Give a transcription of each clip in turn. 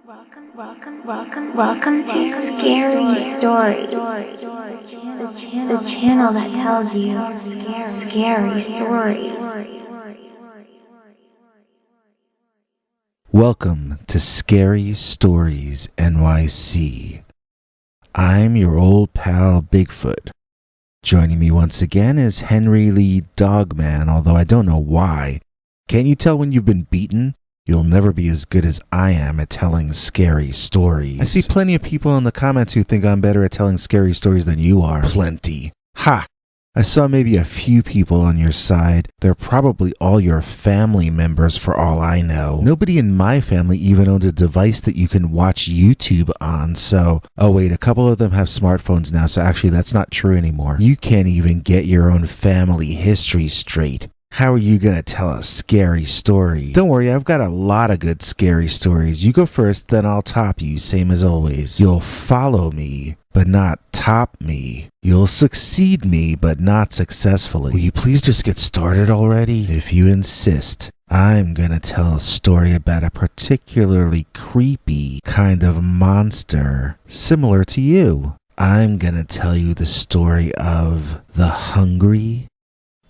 Welcome to Scary Stories, the channel that tells you scary stories. Welcome to Scary Stories NYC. I'm your old pal Bigfoot. Joining me once again is Henry Lee Dogman, although I don't know why. Can't you tell when you've been beaten? You'll never be as good as I am at telling scary stories. I see plenty of people in the comments who think I'm better at telling scary stories than you are. Plenty. Ha! I saw maybe a few people on your side. They're probably all your family members for all I know. Nobody in my family even owns a device that you can watch YouTube on, so... Oh wait, a couple of them have smartphones now, so actually that's not true anymore. You can't even get your own family history straight. How are you gonna tell a scary story? Don't worry, I've got a lot of good scary stories. You go first, then I'll top you, same as always. You'll follow me, but not top me. You'll succeed me, but not successfully. Will you please just get started already? If you insist, I'm gonna tell a story about a particularly creepy kind of monster, similar to you. I'm gonna tell you the story of the Hungry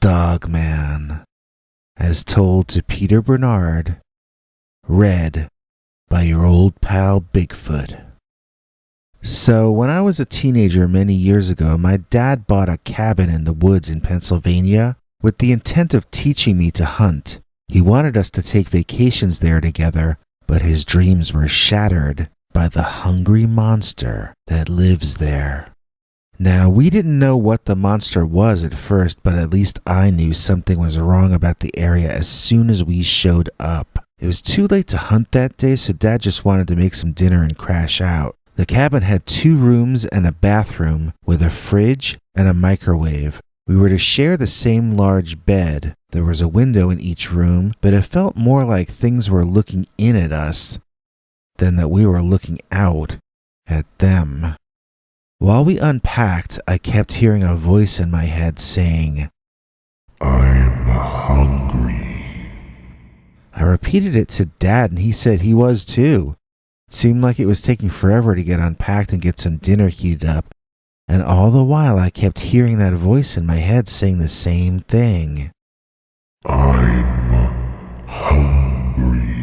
Dogman, as told to Peter Bernard, read by your old pal Bigfoot. So, when I was a teenager many years ago, my dad bought a cabin in the woods in Pennsylvania with the intent of teaching me to hunt. He wanted us to take vacations there together, but his dreams were shattered by the hungry monster that lives there. Now, we didn't know what the monster was at first, but at least I knew something was wrong about the area as soon as we showed up. It was too late to hunt that day, so Dad just wanted to make some dinner and crash out. The cabin had 2 rooms and a bathroom with a fridge and a microwave. We were to share the same large bed. There was a window in each room, but it felt more like things were looking in at us than that we were looking out at them. While we unpacked, I kept hearing a voice in my head saying, "I'm hungry." I repeated it to Dad, and he said he was too. It seemed like it was taking forever to get unpacked and get some dinner heated up, and all the while I kept hearing that voice in my head saying the same thing. "I'm hungry."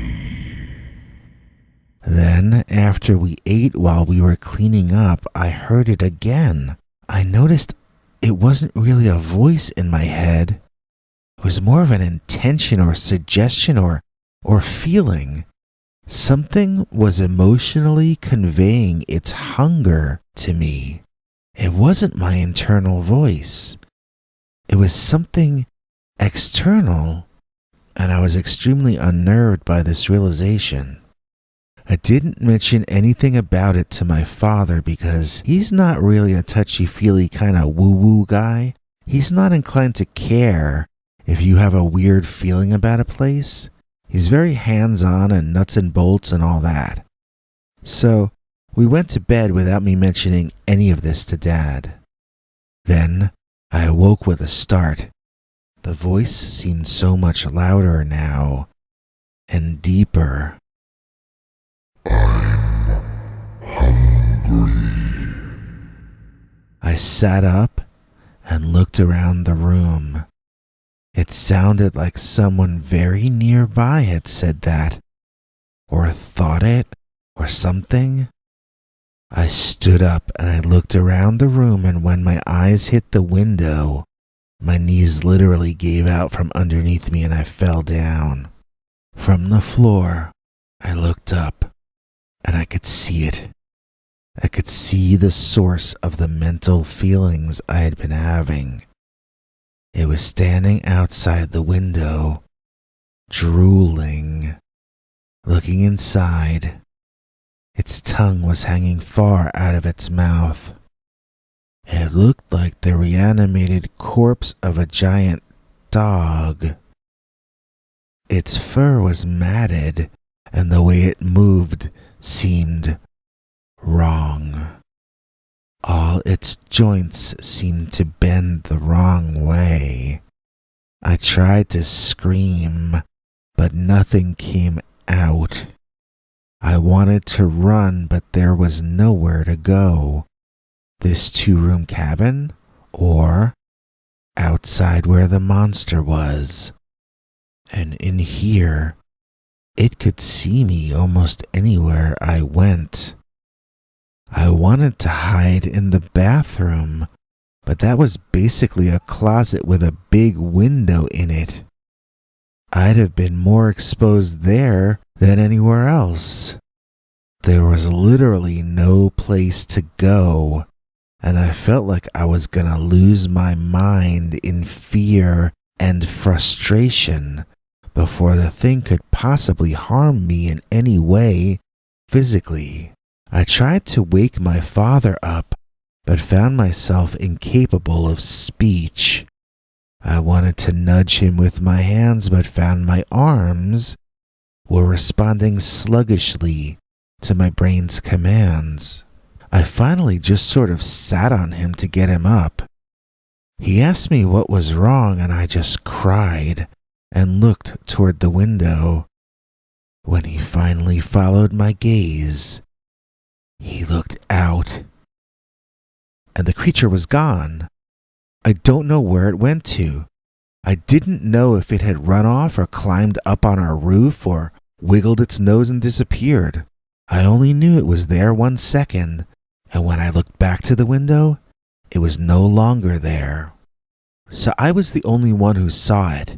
Then, after we ate while we were cleaning up, I heard it again. I noticed it wasn't really a voice in my head. It was more of an intention or suggestion or feeling. Something was emotionally conveying its hunger to me. It wasn't my internal voice. It was something external, and I was extremely unnerved by this realization. I didn't mention anything about it to my father because he's not really a touchy-feely kind of woo-woo guy. He's not inclined to care if you have a weird feeling about a place. He's very hands-on and nuts and bolts and all that. So, we went to bed without me mentioning any of this to Dad. Then, I awoke with a start. The voice seemed so much louder now and deeper. "I'm hungry." I sat up and looked around the room. It sounded like someone very nearby had said that, or thought it, or something. I stood up and I looked around the room, and when my eyes hit the window, my knees literally gave out from underneath me and I fell down. From the floor, I looked up. And I could see it. I could see the source of the mental feelings I had been having. It was standing outside the window, drooling, looking inside. Its tongue was hanging far out of its mouth. It looked like the reanimated corpse of a giant dog. Its fur was matted, and the way it moved seemed wrong. All its joints seemed to bend the wrong way. I tried to scream, but nothing came out. I wanted to run, but there was nowhere to go. This 2-room cabin, or outside where the monster was. And in here, it could see me almost anywhere I went. I wanted to hide in the bathroom, but that was basically a closet with a big window in it. I'd have been more exposed there than anywhere else. There was literally no place to go, and I felt like I was gonna lose my mind in fear and frustration before the thing could possibly harm me in any way physically. I tried to wake my father up, but found myself incapable of speech. I wanted to nudge him with my hands, but found my arms were responding sluggishly to my brain's commands. I finally just sort of sat on him to get him up. He asked me what was wrong, and I just cried and looked toward the window. When he finally followed my gaze, he looked out, and the creature was gone. I don't know where it went to. I didn't know if it had run off or climbed up on our roof or wiggled its nose and disappeared. I only knew it was there 1 second, and when I looked back to the window, it was no longer there. So I was the only one who saw it.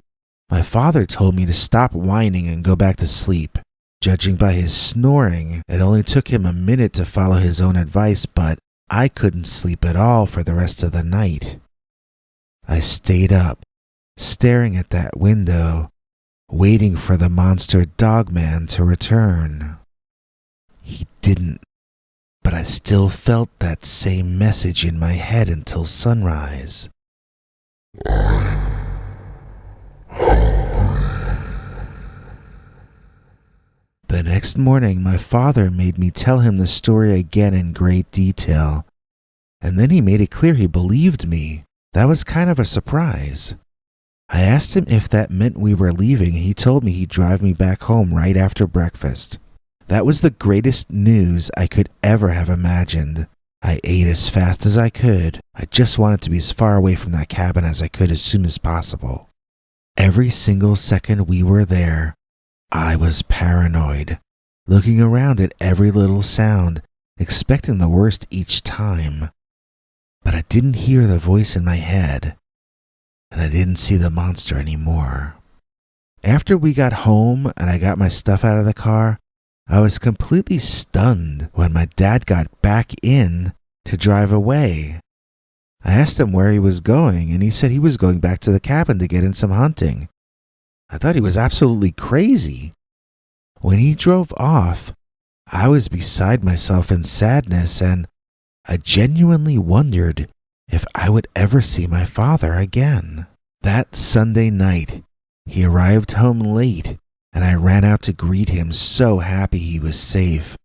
My father told me to stop whining and go back to sleep. Judging by his snoring, it only took him a minute to follow his own advice, but I couldn't sleep at all for the rest of the night. I stayed up, staring at that window, waiting for the monster Dogman to return. He didn't, but I still felt that same message in my head until sunrise. The next morning, my father made me tell him the story again in great detail, and then he made it clear he believed me. That was kind of a surprise. I asked him if that meant we were leaving, and he told me he'd drive me back home right after breakfast. That was the greatest news I could ever have imagined. I ate as fast as I could. I just wanted to be as far away from that cabin as I could as soon as possible. Every single second we were there, I was paranoid, looking around at every little sound, expecting the worst each time. But I didn't hear the voice in my head, and I didn't see the monster anymore. After we got home and I got my stuff out of the car, I was completely stunned when my dad got back in to drive away. I asked him where he was going, and he said he was going back to the cabin to get in some hunting. I thought he was absolutely crazy. When he drove off, I was beside myself in sadness, and I genuinely wondered if I would ever see my father again. That Sunday night, he arrived home late, and I ran out to greet him, so happy he was safe.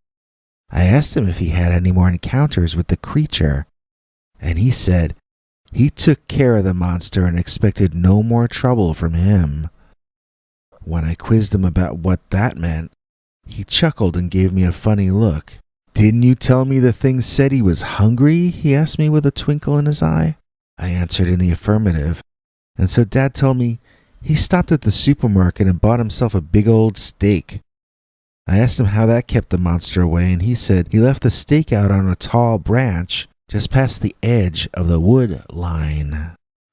I asked him if he had any more encounters with the creature, and he said he took care of the monster and expected no more trouble from him. When I quizzed him about what that meant, he chuckled and gave me a funny look. "Didn't you tell me the thing said he was hungry?" he asked me with a twinkle in his eye. I answered in the affirmative, and so Dad told me he stopped at the supermarket and bought himself a big old steak. I asked him how that kept the monster away, and he said he left the steak out on a tall branch just past the edge of the wood line.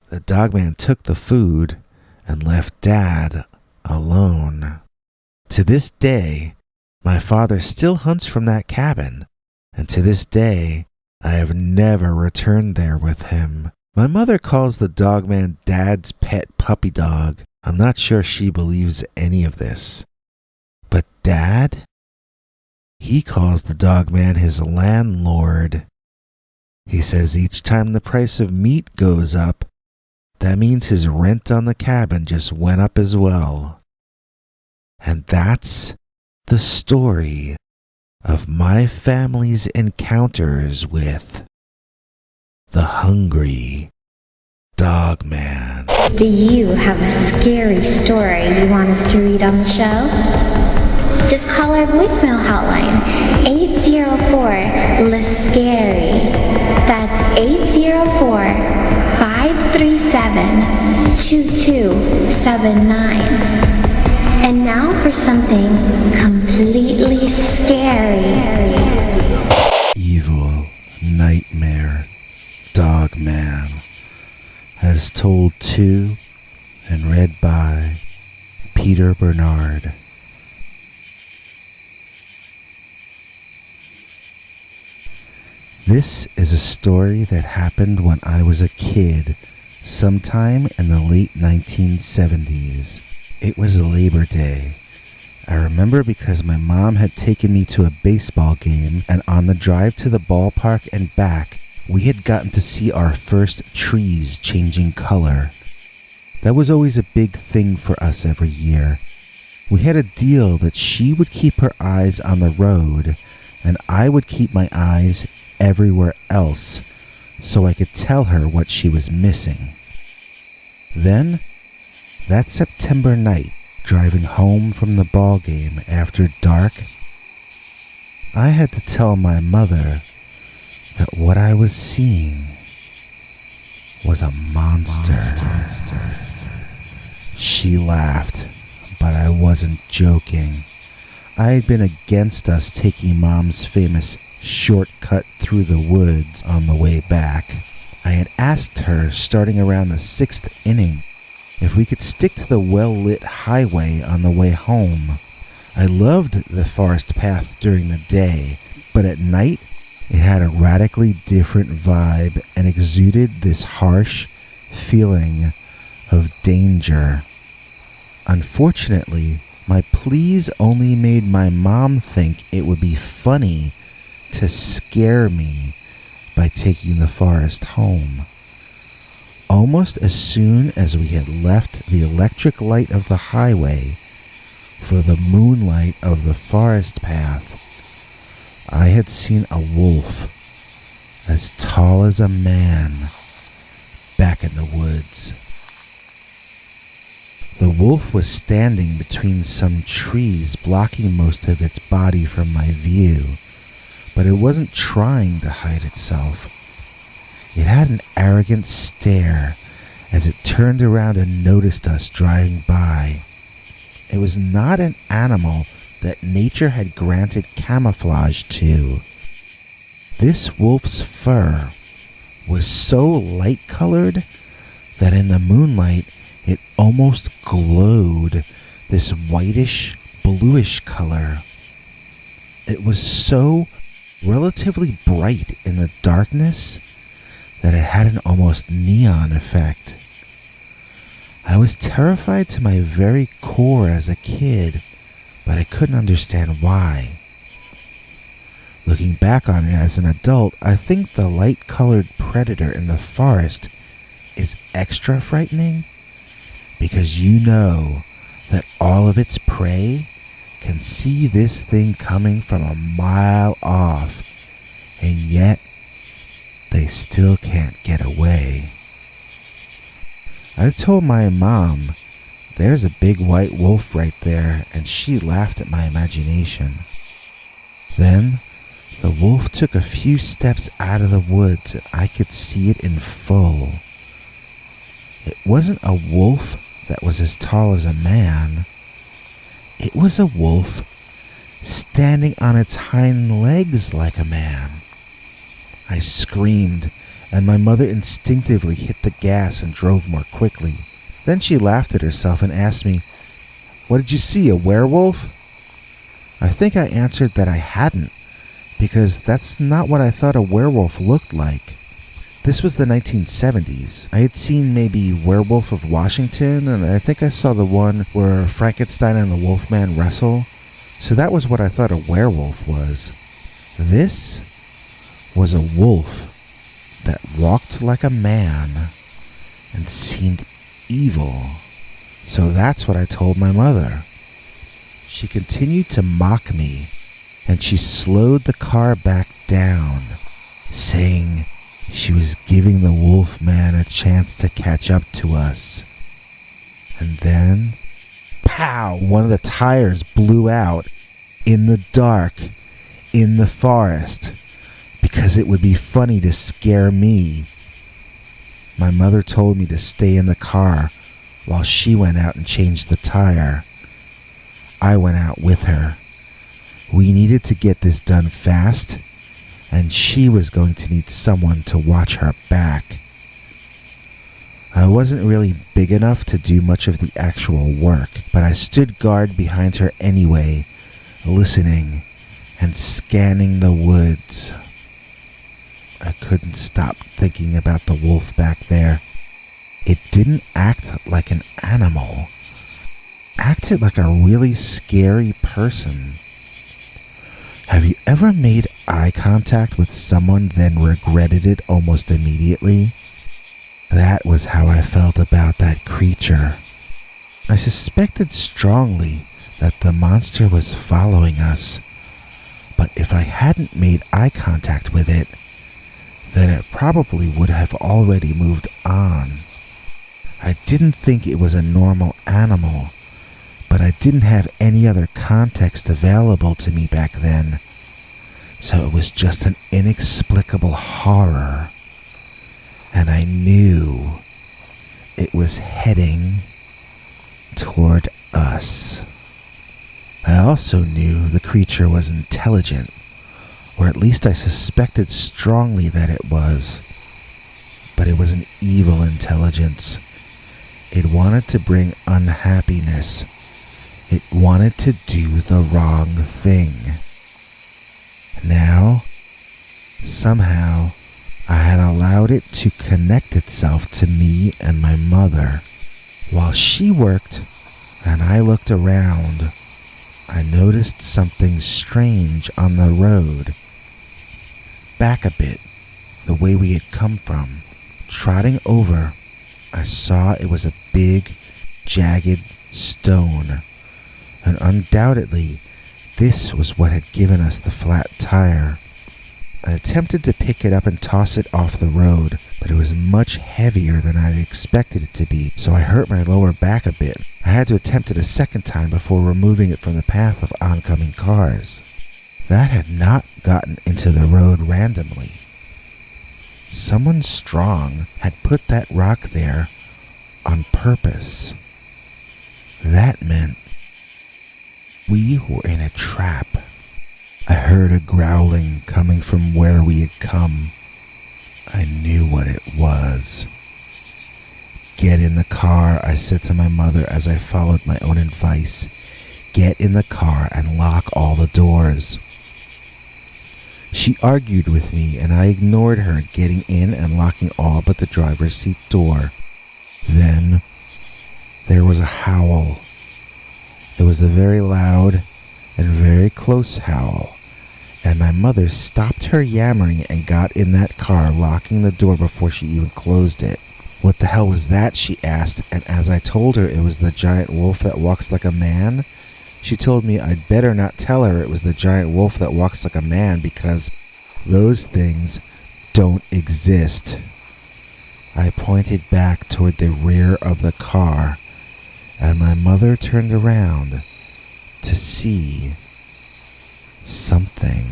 The Dogman took the food and left Dad alone. To this day, my father still hunts from that cabin, and to this day, I have never returned there with him. My mother calls the Dogman Dad's pet puppy dog. I'm not sure she believes any of this. But Dad? He calls the Dogman his landlord. He says each time the price of meat goes up, that means his rent on the cabin just went up as well. And that's the story of my family's encounters with the hungry Dogman. Do you have a scary story you want us to read on the show? just call our voicemail hotline, 804-LISCARY. That's 804-537-2279. And now for something completely scary. Evil Nightmare Dogman, as told to and read by Peter Bernard. This is a story that happened when I was a kid, sometime in the late 1970s. It was Labor Day. I remember because my mom had taken me to a baseball game, and on the drive to the ballpark and back, we had gotten to see our first trees changing color. That was always a big thing for us every year. We had a deal that she would keep her eyes on the road, and I would keep my eyes everywhere else, so I could tell her what she was missing. Then, that September night, driving home from the ball game after dark, I had to tell my mother that what I was seeing was a monster. She laughed, but I wasn't joking. I had been against us taking Mom's famous shortcut through the woods on the way back. I had asked her, starting around the 6th inning, if we could stick to the well-lit highway on the way home. I loved the forest path during the day, but at night it had a radically different vibe and exuded this harsh feeling of danger. Unfortunately, my pleas only made my mom think it would be funny to scare me by taking the forest home. Almost as soon as we had left the electric light of the highway for the moonlight of the forest path, I had seen a wolf as tall as a man back in the woods. The wolf was standing between some trees, blocking most of its body from my view, but it wasn't trying to hide itself. It had an arrogant stare as it turned around and noticed us driving by. It was not an animal that nature had granted camouflage to. This wolf's fur was so light-colored that in the moonlight it almost glowed this whitish, bluish color. It was so relatively bright in the darkness that it had an almost neon effect. I was terrified to my very core as a kid, but I couldn't understand why. Looking back on it as an adult, I think the light-colored predator in the forest is extra frightening because you know that all of its prey can see this thing coming from a mile off, and yet they still can't get away. I told my mom, "There's a big white wolf right there," and she laughed at my imagination. Then the wolf took a few steps out of the woods and I could see it in full. It wasn't a wolf that was as tall as a man. It was a wolf standing on its hind legs like a man. I screamed, and my mother instinctively hit the gas and drove more quickly. Then she laughed at herself and asked me, "What did you see, a werewolf?" I think I answered that I hadn't, because that's not what I thought a werewolf looked like. This was the 1970s. I had seen maybe Werewolf of Washington, and I think I saw the one where Frankenstein and the Wolfman wrestle. So that was what I thought a werewolf was. This was a wolf that walked like a man and seemed evil. So that's what I told my mother. She continued to mock me, and she slowed the car back down, saying she was giving the wolf man a chance to catch up to us. And then, pow, one of the tires blew out, in the dark, in the forest, because it would be funny to scare me. My mother told me to stay in the car while she went out and changed the tire. I went out with her. We needed to get this done fast, and she was going to need someone to watch her back. I wasn't really big enough to do much of the actual work, but I stood guard behind her anyway, listening and scanning the woods. I couldn't stop thinking about the wolf back there. It didn't act like an animal. Acted like a really scary person. Have you ever made eye contact with someone then regretted it almost immediately? That was how I felt about that creature. I suspected strongly that the monster was following us, but if I hadn't made eye contact with it, then it probably would have already moved on. I didn't think it was a normal animal, but I didn't have any other context available to me back then, so it was just an inexplicable horror. And I knew it was heading toward us. I also knew the creature was intelligent, or at least I suspected strongly that it was. But it was an evil intelligence. It wanted to bring unhappiness. It wanted to do the wrong thing. Now, somehow, I had allowed it to connect itself to me and my mother. While she worked and I looked around, I noticed something strange on the road. Back a bit, the way we had come from. Trotting over, I saw it was a big, jagged stone. And undoubtedly, this was what had given us the flat tire. I attempted to pick it up and toss it off the road, but it was much heavier than I had expected it to be, so I hurt my lower back a bit. I had to attempt it a second time before removing it from the path of oncoming cars. That had not gotten into the road randomly. Someone strong had put that rock there on purpose. That meant we were in a trap. I heard a growling coming from where we had come. I knew what it was. Get in the car, I said to my mother as I followed my own advice. Get in the car and lock all the doors. She argued with me and I ignored her, getting in and locking all but the driver's seat door. Then there was a howl. It was a very loud and very close howl, and my mother stopped her yammering and got in that car, locking the door before she even closed it. What the hell was that? She asked, and as I told her it was the giant wolf that walks like a man, she told me I'd better not tell her it was the giant wolf that walks like a man because those things don't exist. I pointed back toward the rear of the car, and my mother turned around to see something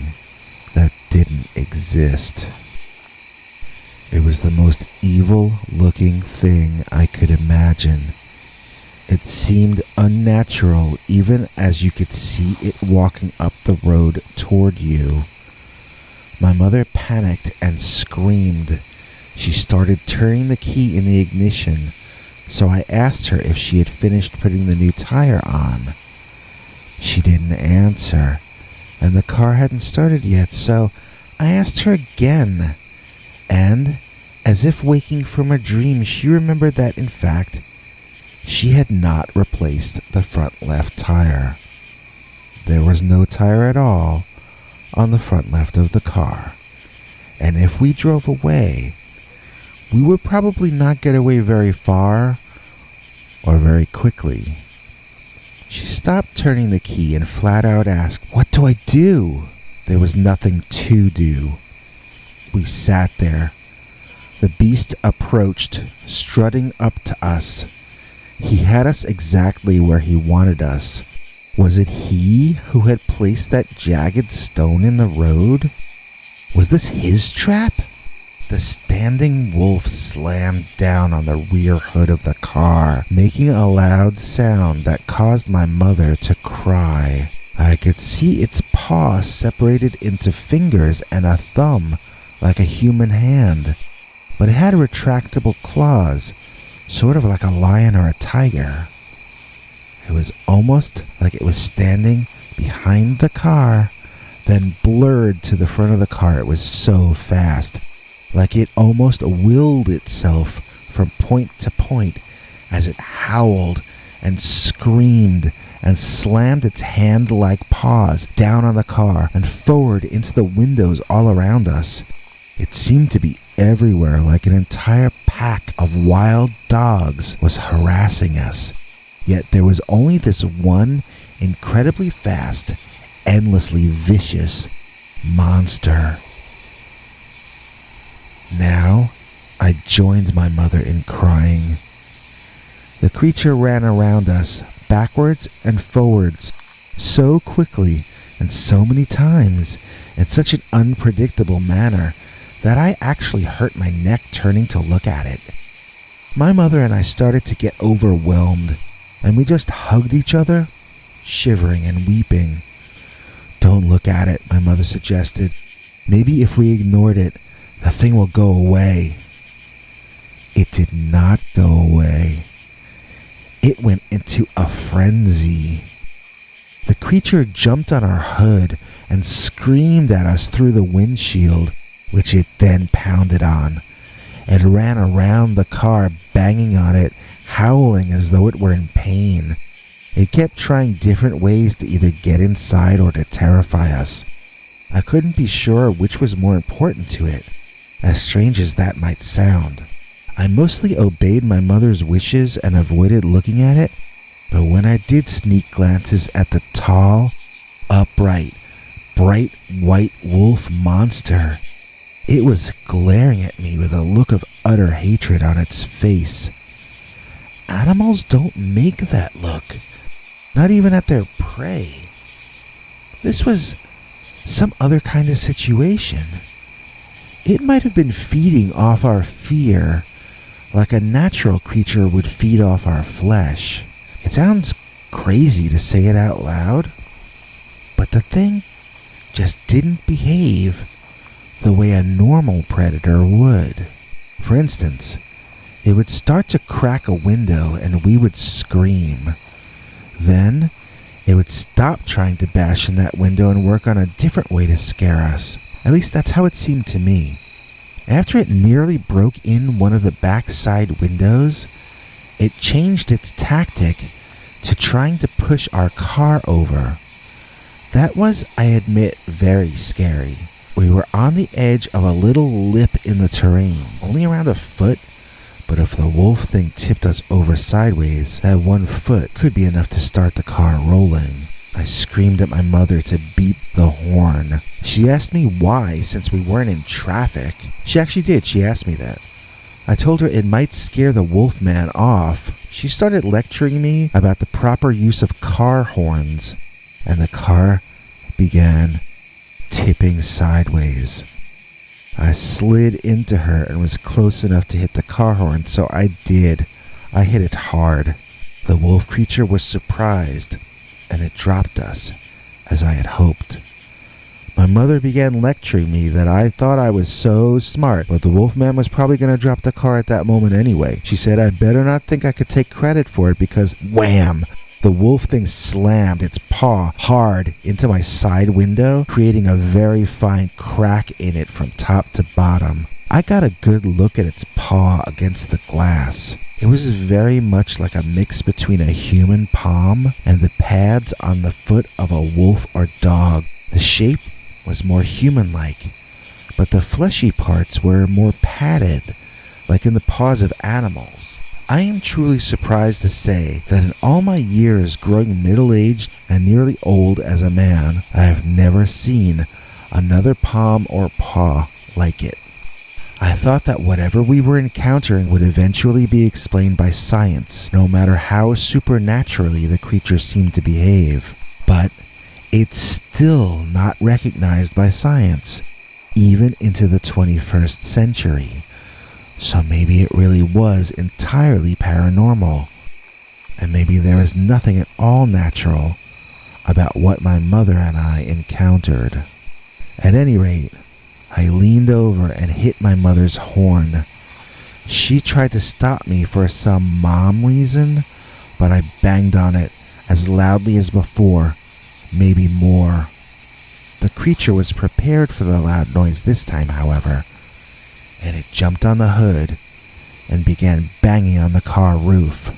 that didn't exist. It was the most evil-looking thing I could imagine. It seemed unnatural even as you could see it walking up the road toward you. My mother panicked and screamed. She started turning the key in the ignition, so I asked her if she had finished putting the new tire on. She didn't answer, and the car hadn't started yet, so I asked her again. And, as if waking from a dream, she remembered that, in fact, she had not replaced the front left tire. There was no tire at all on the front left of the car, and if we drove away, we would probably not get away very far or very quickly. She stopped turning the key and flat out asked, "What do I do?" There was nothing to do. We sat there. The beast approached, strutting up to us. He had us exactly where he wanted us. Was it he who had placed that jagged stone in the road? Was this his trap? The standing wolf slammed down on the rear hood of the car, making a loud sound that caused my mother to cry. I could see its paw separated into fingers and a thumb like a human hand, but it had retractable claws, sort of like a lion or a tiger. It was almost like it was standing behind the car, then blurred to the front of the car. It was so fast, like it almost willed itself from point to point as it howled and screamed and slammed its hand-like paws down on the car and forward into the windows all around us. It seemed to be everywhere, like an entire pack of wild dogs was harassing us. Yet there was only this one incredibly fast, endlessly vicious monster. Now, I joined my mother in crying. The creature ran around us, backwards and forwards, so quickly and so many times, in such an unpredictable manner, that I actually hurt my neck turning to look at it. My mother and I started to get overwhelmed, and we just hugged each other, shivering and weeping. "Don't look at it," my mother suggested. "Maybe if we ignored it, the thing will go away." It did not go away. It went into a frenzy. The creature jumped on our hood and screamed at us through the windshield, which it then pounded on. It ran around the car, banging on it, howling as though it were in pain. It kept trying different ways to either get inside or to terrify us. I couldn't be sure which was more important to it, as strange as that might sound. I mostly obeyed my mother's wishes and avoided looking at it, but when I did sneak glances at the tall, upright, bright white wolf monster, it was glaring at me with a look of utter hatred on its face. Animals don't make that look, not even at their prey. This was some other kind of situation. It might have been feeding off our fear, like a natural creature would feed off our flesh. It sounds crazy to say it out loud, but the thing just didn't behave the way a normal predator would. For instance, it would start to crack a window and we would scream. Then it would stop trying to bash in that window and work on a different way to scare us. At least that's how it seemed to me. After it nearly broke in one of the back side windows, it changed its tactic to trying to push our car over. That was, I admit, very scary. We were on the edge of a little lip in the terrain, only around a foot, but if the wolf thing tipped us over sideways, that 1 foot could be enough to start the car rolling. I screamed at my mother to beep the horn. She asked me why, since we weren't in traffic. She actually did, she asked me that. I told her it might scare the wolf man off. She started lecturing me about the proper use of car horns, and the car began tipping sideways. I slid into her and was close enough to hit the car horn, so I did. I hit it hard. The wolf creature was surprised, and it dropped us, as I had hoped. My mother began lecturing me that I thought I was so smart, but the wolfman was probably going to drop the car at that moment anyway. She said I better not think I could take credit for it because, wham! The wolf thing slammed its paw hard into my side window, creating a very fine crack in it from top to bottom. I got a good look at its paw against the glass. It was very much like a mix between a human palm and the pads on the foot of a wolf or dog. The shape was more human-like, but the fleshy parts were more padded, like in the paws of animals. I am truly surprised to say that in all my years growing middle-aged and nearly old as a man, I have never seen another palm or paw like it. I thought that whatever we were encountering would eventually be explained by science, no matter how supernaturally the creature seemed to behave. But it's still not recognized by science, even into the 21st century. So maybe it really was entirely paranormal. And maybe there is nothing at all natural about what my mother and I encountered. At any rate, I leaned over and hit my mother's horn. She tried to stop me for some mom reason, but I banged on it as loudly as before, maybe more. The creature was prepared for the loud noise this time, however, and it jumped on the hood and began banging on the car roof.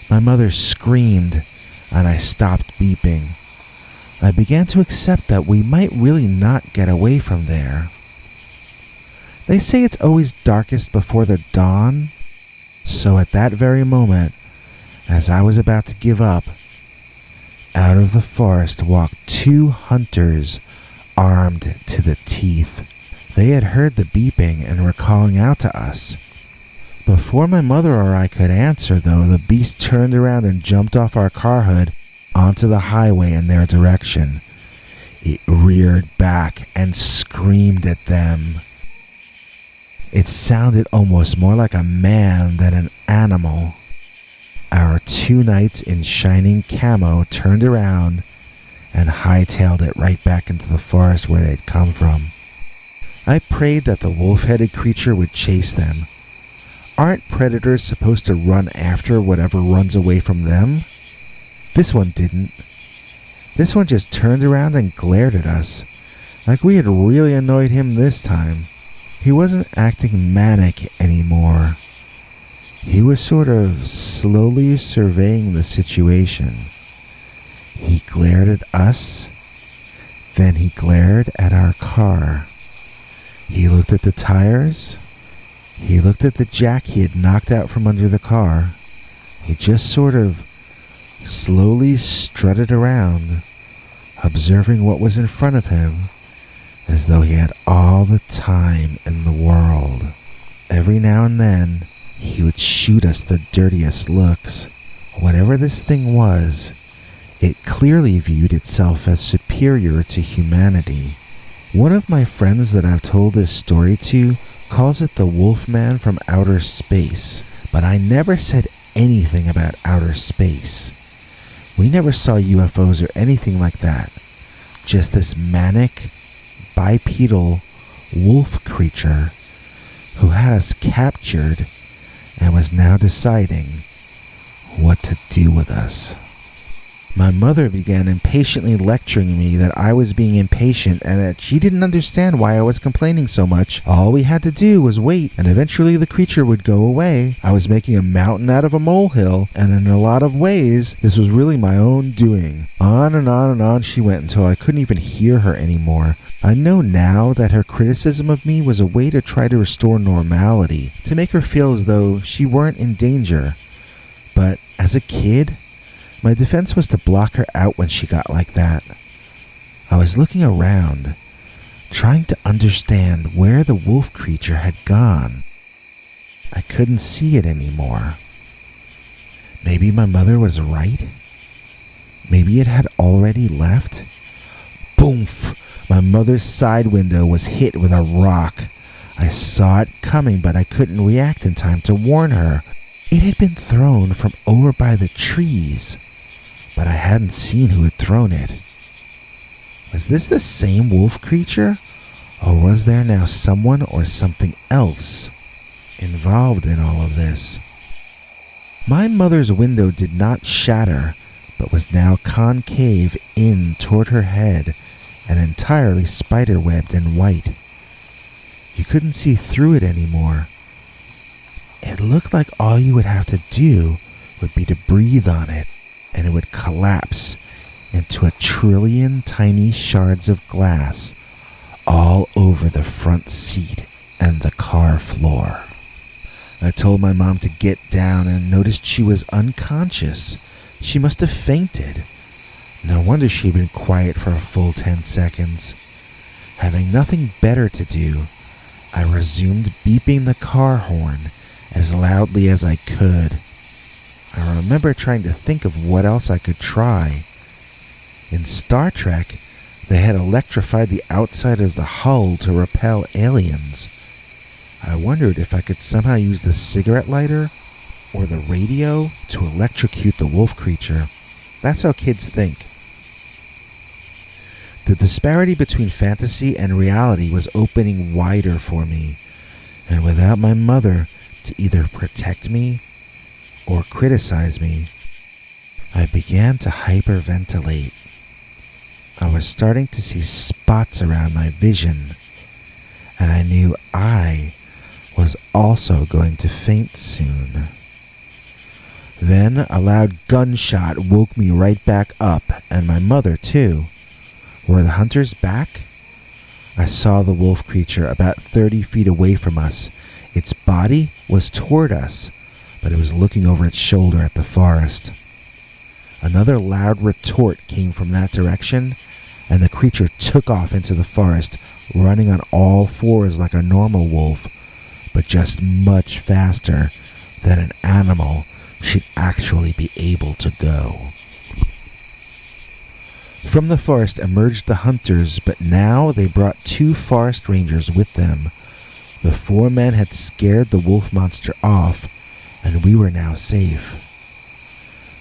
My mother screamed, and I stopped beeping. I began to accept that we might really not get away from there. They say it's always darkest before the dawn, so at that very moment, as I was about to give up, out of the forest walked 2 hunters armed to the teeth. They had heard the beeping and were calling out to us. Before my mother or I could answer, though, the beast turned around and jumped off our car hood onto the highway in their direction. It reared back and screamed at them. It sounded almost more like a man than an animal. Our 2 knights in shining camo turned around and hightailed it right back into the forest where they'd come from. I prayed that the wolf-headed creature would chase them. Aren't predators supposed to run after whatever runs away from them? This one didn't. This one just turned around and glared at us, like we had really annoyed him this time. He wasn't acting manic anymore. He was sort of slowly surveying the situation. He glared at us, then he glared at our car. He looked at the tires. He looked at the jack he had knocked out from under the car. He just sort of slowly strutted around, observing what was in front of him, as though he had all the time in the world. Every now and then, he would shoot us the dirtiest looks. Whatever this thing was, it clearly viewed itself as superior to humanity. One of my friends that I've told this story to calls it the Wolfman from outer space, but I never said anything about outer space. We never saw UFOs or anything like that. Just this manic, bipedal wolf creature who had us captured and was now deciding what to do with us. My mother began impatiently lecturing me that I was being impatient and that she didn't understand why I was complaining so much. All we had to do was wait, and eventually the creature would go away. I was making a mountain out of a molehill, and in a lot of ways, this was really my own doing. On and on and on she went until I couldn't even hear her anymore. I know now that her criticism of me was a way to try to restore normality, to make her feel as though she weren't in danger. But as a kid, my defense was to block her out when she got like that. I was looking around, trying to understand where the wolf creature had gone. I couldn't see it anymore. Maybe my mother was right? Maybe it had already left? Boomf! My mother's side window was hit with a rock. I saw it coming, but I couldn't react in time to warn her. It had been thrown from over by the trees, but I hadn't seen who had thrown it. Was this the same wolf creature, or was there now someone or something else involved in all of this? My mother's window did not shatter, but was now concave in toward her head and entirely spiderwebbed and white. You couldn't see through it anymore. It looked like all you would have to do would be to breathe on it, and it would collapse into 1,000,000,000,000 tiny shards of glass all over the front seat and the car floor. I told my mom to get down and noticed she was unconscious. She must have fainted. No wonder she'd been quiet for a full 10 seconds. Having nothing better to do, I resumed beeping the car horn as loudly as I could. I remember trying to think of what else I could try. In Star Trek, they had electrified the outside of the hull to repel aliens. I wondered if I could somehow use the cigarette lighter or the radio to electrocute the wolf creature. That's how kids think. The disparity between fantasy and reality was opening wider for me, and without my mother to either protect me or criticize me, I began to hyperventilate. I was starting to see spots around my vision, and I knew I was also going to faint soon. Then a loud gunshot woke me right back up, and my mother too. Were the hunters back? I saw the wolf creature about 30 feet away from us. Its body was toward us, but it was looking over its shoulder at the forest. Another loud retort came from that direction, and the creature took off into the forest, running on all fours like a normal wolf, but just much faster than an animal should actually be able to go. From the forest emerged the hunters, but now they brought 2 forest rangers with them. The 4 men had scared the wolf monster off, and we were now safe.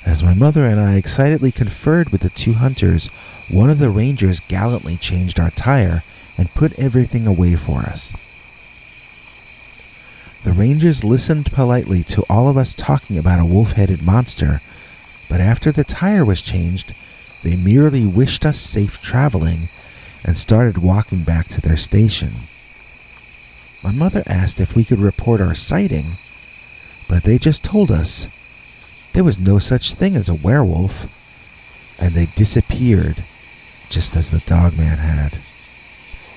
As my mother and I excitedly conferred with the 2 hunters, one of the rangers gallantly changed our tire and put everything away for us. The rangers listened politely to all of us talking about a wolf-headed monster, but after the tire was changed, they merely wished us safe traveling and started walking back to their station. My mother asked if we could report our sighting, but they just told us there was no such thing as a werewolf, and they disappeared just as the Dogman had.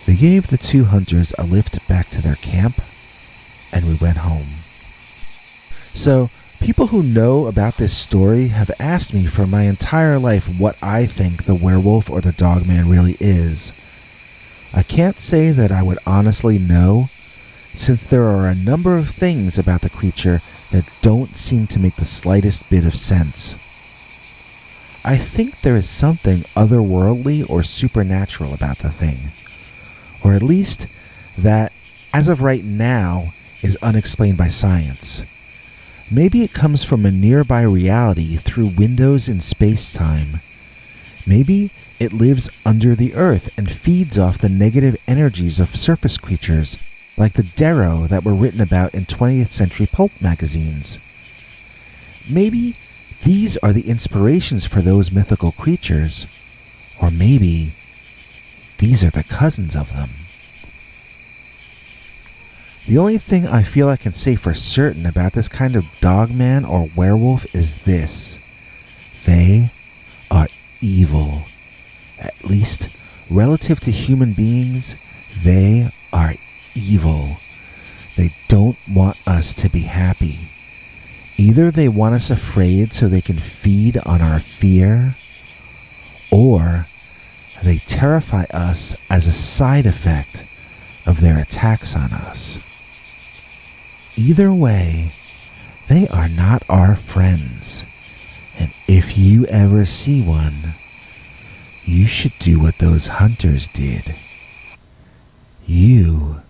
We gave the 2 hunters a lift back to their camp, and we went home. So, people who know about this story have asked me for my entire life what I think the werewolf or the Dogman really is. I can't say that I would honestly know, since there are a number of things about the creature that don't seem to make the slightest bit of sense. I think there is something otherworldly or supernatural about the thing, or at least that, as of right now, is unexplained by science. Maybe it comes from a nearby reality through windows in space-time. Maybe it lives under the earth and feeds off the negative energies of surface creatures, like the Darrow that were written about in 20th century pulp magazines. Maybe these are the inspirations for those mythical creatures, or maybe these are the cousins of them. The only thing I feel I can say for certain about this kind of dogman or werewolf is this: they are evil. At least, relative to human beings, they are evil. They don't want us to be happy. Either they want us afraid so they can feed on our fear, or they terrify us as a side effect of their attacks on us. Either way, they are not our friends, and if you ever see one, you should do what those hunters did. You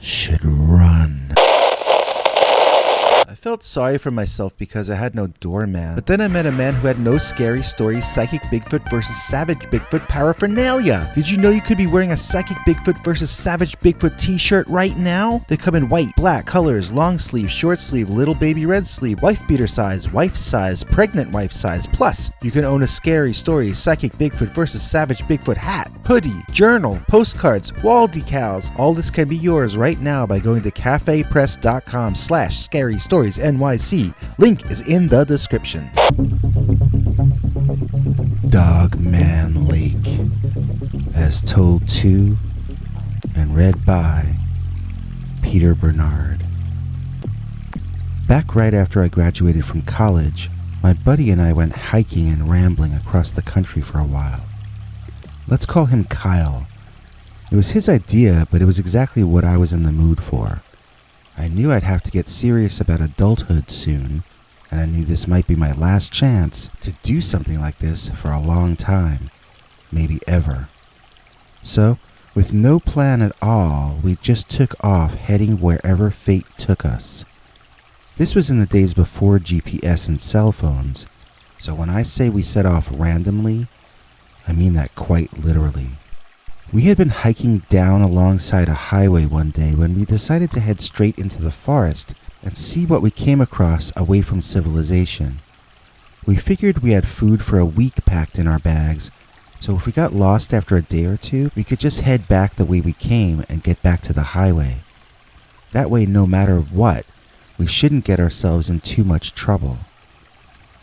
should run. I felt sorry for myself because I had no doorman. But then I met a man who had no scary stories, psychic Bigfoot versus savage Bigfoot paraphernalia. Did you know you could be wearing a psychic Bigfoot versus savage Bigfoot t-shirt right now? They come in white, black colors, long sleeve, short sleeve, little baby red sleeve, wife beater size, pregnant wife size. Plus, you can own a scary story, psychic Bigfoot versus savage Bigfoot hat, hoodie, journal, postcards, wall decals. All this can be yours right now by going to cafepress.com/scarystoriesnyc. Link is in the description. Dogman Lake, as told to and read by Peter Bernard. Back right after I graduated from college, my buddy and I went hiking and rambling across the country for a while. Let's call him Kyle. It was his idea, but it was exactly what I was in the mood for. I knew I'd have to get serious about adulthood soon, and I knew this might be my last chance to do something like this for a long time. maybe ever. So, with no plan at all, we just took off heading wherever fate took us. This was in the days before GPS and cell phones, so when I say we set off randomly, I mean that quite literally. We had been hiking down alongside a highway one day when we decided to head straight into the forest and see what we came across away from civilization. We figured we had food for a week packed in our bags, so if we got lost after a day or two, we could just head back the way we came and get back to the highway. That way, no matter what, we shouldn't get ourselves in too much trouble.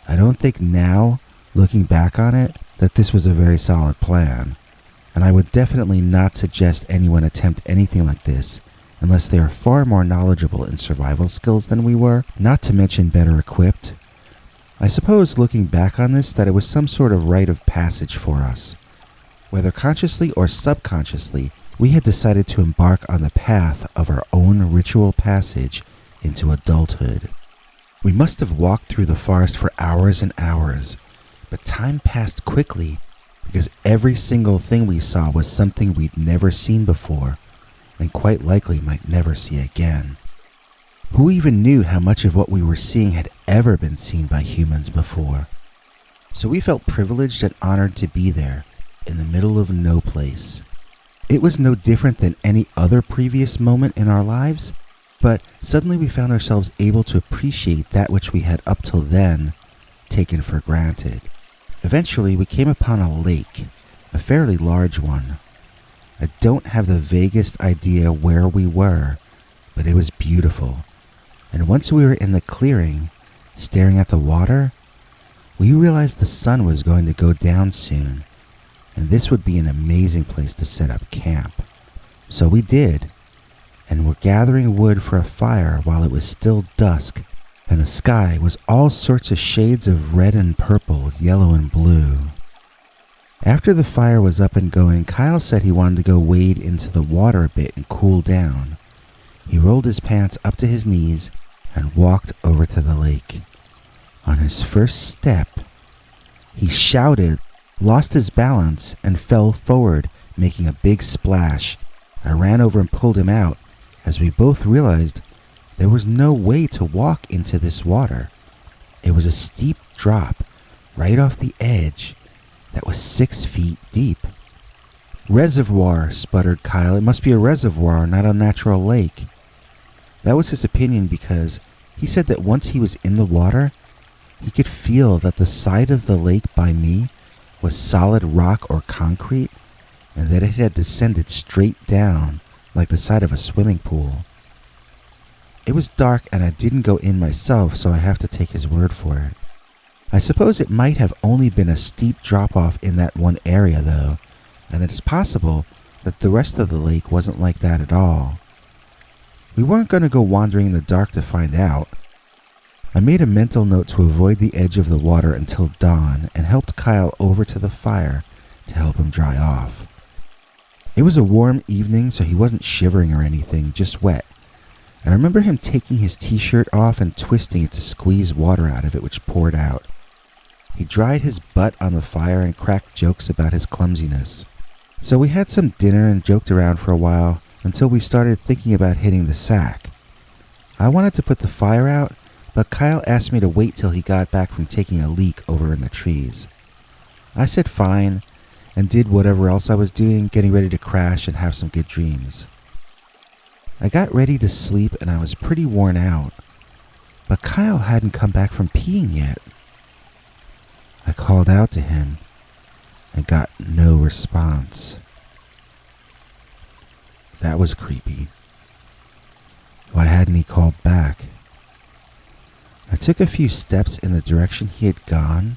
I don't think now, looking back on it, that this was a very solid plan, and I would definitely not suggest anyone attempt anything like this unless they are far more knowledgeable in survival skills than we were, not to mention better equipped. I suppose looking back on this that it was some sort of rite of passage for us. Whether consciously or subconsciously, we had decided to embark on the path of our own ritual passage into adulthood. We must have walked through the forest for hours and hours, but time passed quickly because every single thing we saw was something we'd never seen before and quite likely might never see again. Who even knew how much of what we were seeing had ever been seen by humans before? So we felt privileged and honored to be there, in the middle of no place. It was no different than any other previous moment in our lives, but suddenly we found ourselves able to appreciate that which we had up till then taken for granted. Eventually we came upon a lake, a fairly large one. I don't have the vaguest idea where we were, but it was beautiful. And once we were in the clearing, staring at the water, we realized the sun was going to go down soon, and this would be an amazing place to set up camp. So we did, and were gathering wood for a fire while it was still dusk, and the sky was all sorts of shades of red and purple, yellow and blue. After the fire was up and going, Kyle said he wanted to go wade into the water a bit and cool down. He rolled his pants up to his knees and walked over to the lake. On his first step, he shouted, lost his balance, and fell forward, making a big splash. I ran over and pulled him out, as we both realized there was no way to walk into this water. It was a steep drop right off the edge that was 6 feet deep. Reservoir, sputtered Kyle. It must be a reservoir, not a natural lake. That was his opinion because he said that once he was in the water, he could feel that the side of the lake by me was solid rock or concrete, and that it had descended straight down like the side of a swimming pool. It was dark and I didn't go in myself, so I have to take his word for it. I suppose it might have only been a steep drop-off in that one area, though, and it's possible that the rest of the lake wasn't like that at all. We weren't going to go wandering in the dark to find out. I made a mental note to avoid the edge of the water until dawn and helped Kyle over to the fire to help him dry off. It was a warm evening, so he wasn't shivering or anything, just wet. I remember him taking his t-shirt off and twisting it to squeeze water out of it, which poured out. He dried his butt on the fire and cracked jokes about his clumsiness. So we had some dinner and joked around for a while until we started thinking about hitting the sack. I wanted to put the fire out, but Kyle asked me to wait till he got back from taking a leak over in the trees. I said fine, and did whatever else I was doing, getting ready to crash and have some good dreams. I got ready to sleep and I was pretty worn out, but Kyle hadn't come back from peeing yet. I called out to him and got no response. That was creepy. Why hadn't he called back? I took a few steps in the direction he had gone,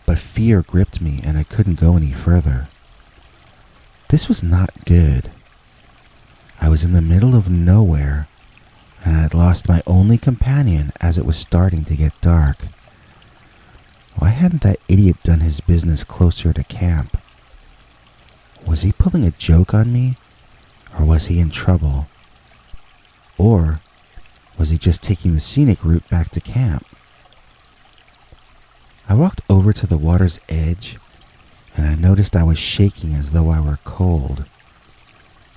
but fear gripped me and I couldn't go any further. This was not good. I was in the middle of nowhere, and I had lost my only companion as it was starting to get dark. Why hadn't that idiot done his business closer to camp? Was he pulling a joke on me, or was he in trouble? Or was he just taking the scenic route back to camp? I walked over to the water's edge and I noticed I was shaking as though I were cold.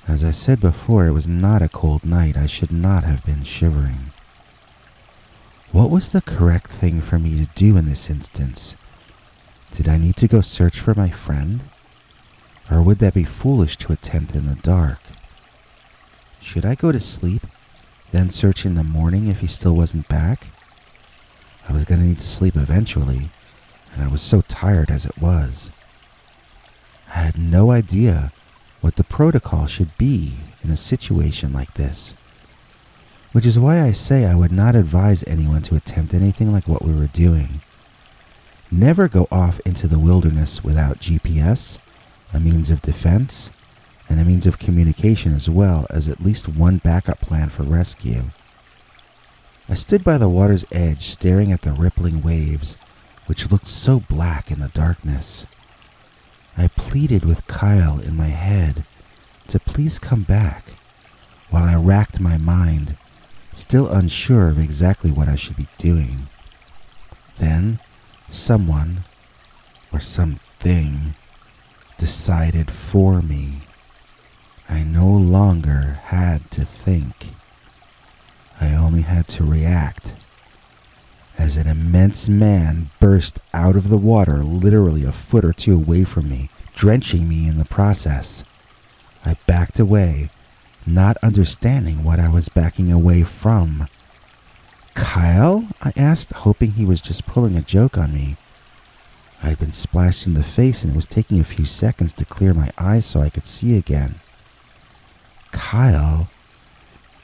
As I said before, it was not a cold night. I should not have been shivering. What was the correct thing for me to do in this instance? Did I need to go search for my friend? Or would that be foolish to attempt in the dark? Should I go to sleep, then search in the morning if he still wasn't back? I was going to need to sleep eventually, and I was so tired as it was. I had no idea what the protocol should be in a situation like this, which is why I say I would not advise anyone to attempt anything like what we were doing. Never go off into the wilderness without GPS, a means of defense, and a means of communication as well as at least one backup plan for rescue. I stood by the water's edge staring at the rippling waves, which looked so black in the darkness. I pleaded with Kyle in my head to please come back, while I racked my mind, still unsure of exactly what I should be doing. Then, someone, or something, decided for me. I no longer had to think. I only had to react. As an immense man burst out of the water literally a foot or two away from me, drenching me in the process. I backed away, not understanding what I was backing away from. "Kyle?" I asked, hoping he was just pulling a joke on me. I had been splashed in the face and it was taking a few seconds to clear my eyes so I could see again. Kyle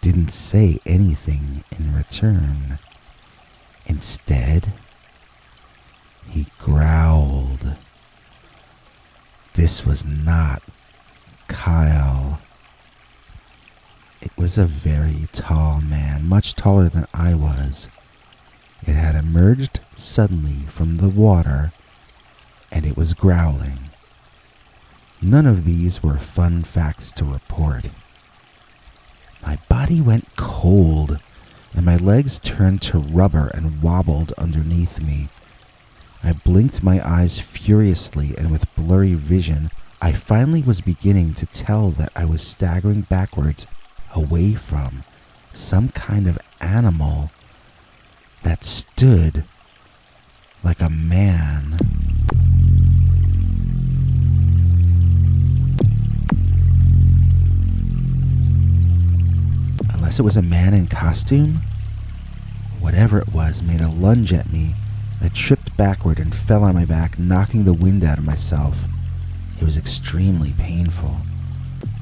didn't say anything in return. Instead, he growled. This was not Kyle. It was a very tall man, much taller than I was. It had emerged suddenly from the water, and it was growling. None of these were fun facts to report. My body went cold, and my legs turned to rubber and wobbled underneath me. I blinked my eyes furiously, and with blurry vision, I finally was beginning to tell that I was staggering backwards away from some kind of animal that stood like a man. Unless it was a man in costume? Whatever it was made a lunge at me. I tripped backward and fell on my back, knocking the wind out of myself. It was extremely painful.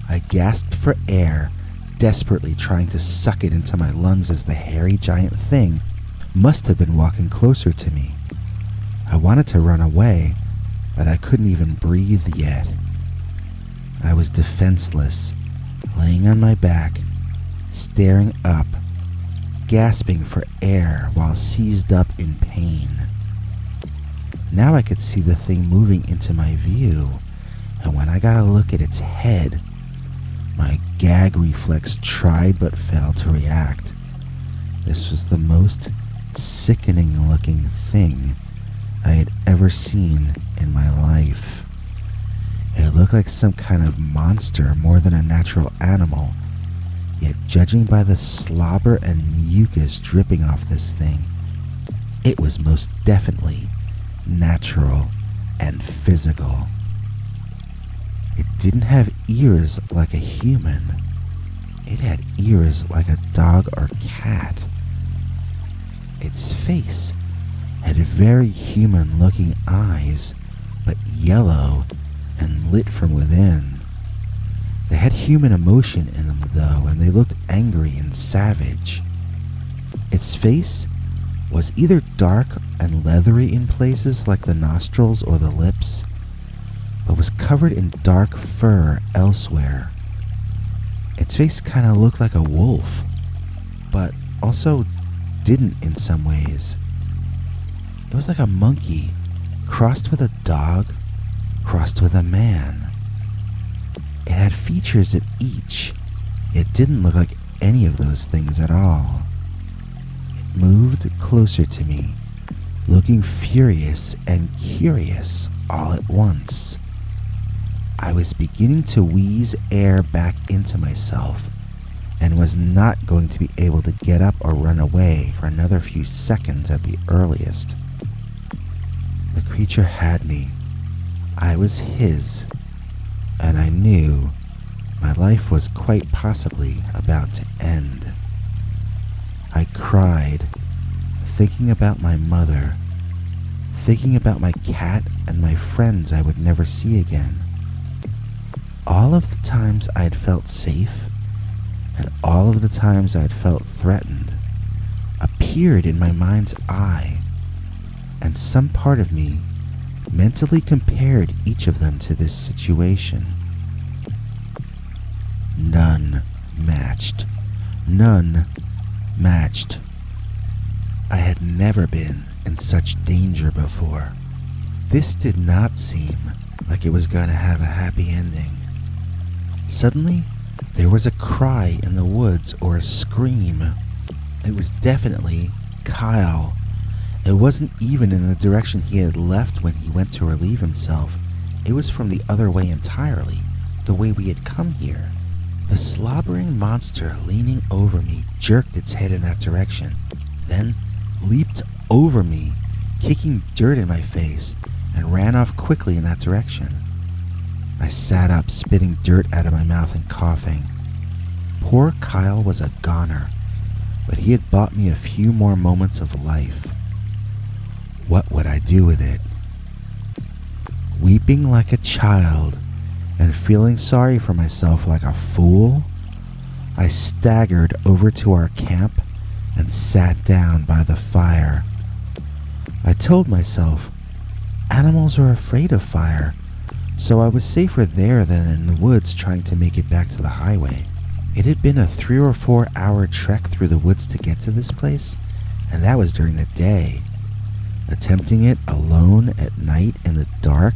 I gasped for air, desperately trying to suck it into my lungs as the hairy giant thing must have been walking closer to me. I wanted to run away, but I couldn't even breathe yet. I was defenseless, laying on my back, staring up, gasping for air while seized up in pain. Now I could see the thing moving into my view, and when I got a look at its head, my gag reflex tried but failed to react. This was the most sickening looking thing I had ever seen in my life. It looked like some kind of monster more than a natural animal, yet judging by the slobber and mucus dripping off this thing, it was most definitely natural and physical. It didn't have ears like a human. It had ears like a dog or cat. Its face had very human-looking eyes, but yellow and lit from within. They had human emotion in them, though, and they looked angry and savage. Its face was either dark and leathery in places like the nostrils or the lips, but was covered in dark fur elsewhere. Its face kind of looked like a wolf, but also didn't in some ways. It was like a monkey crossed with a dog, crossed with a man. It had features of each. It didn't look like any of those things at all. It moved closer to me, looking furious and curious all at once. I was beginning to wheeze air back into myself and was not going to be able to get up or run away for another few seconds at the earliest. The creature had me. I was his, and I knew my life was quite possibly about to end. I cried, thinking about my mother, thinking about my cat and my friends I would never see again. All of the times I'd felt safe and all of the times I'd felt threatened appeared in my mind's eye, and some part of me mentally compared each of them to this situation. None matched. None matched. I had never been in such danger before. This did not seem like it was going to have a happy ending. Suddenly, there was a cry in the woods, or a scream. It was definitely Kyle. It wasn't even in the direction he had left when he went to relieve himself. It was from the other way entirely, the way we had come here. The slobbering monster leaning over me jerked its head in that direction, then leaped over me, kicking dirt in my face, and ran off quickly in that direction. I sat up, spitting dirt out of my mouth and coughing. Poor Kyle was a goner, but he had bought me a few more moments of life. What would I do with it? Weeping like a child and feeling sorry for myself like a fool, I staggered over to our camp and sat down by the fire. I told myself, animals are afraid of fire, so I was safer there than in the woods trying to make it back to the highway. It had been a 3 or 4 hour trek through the woods to get to this place, and that was during the day. Attempting it alone at night in the dark,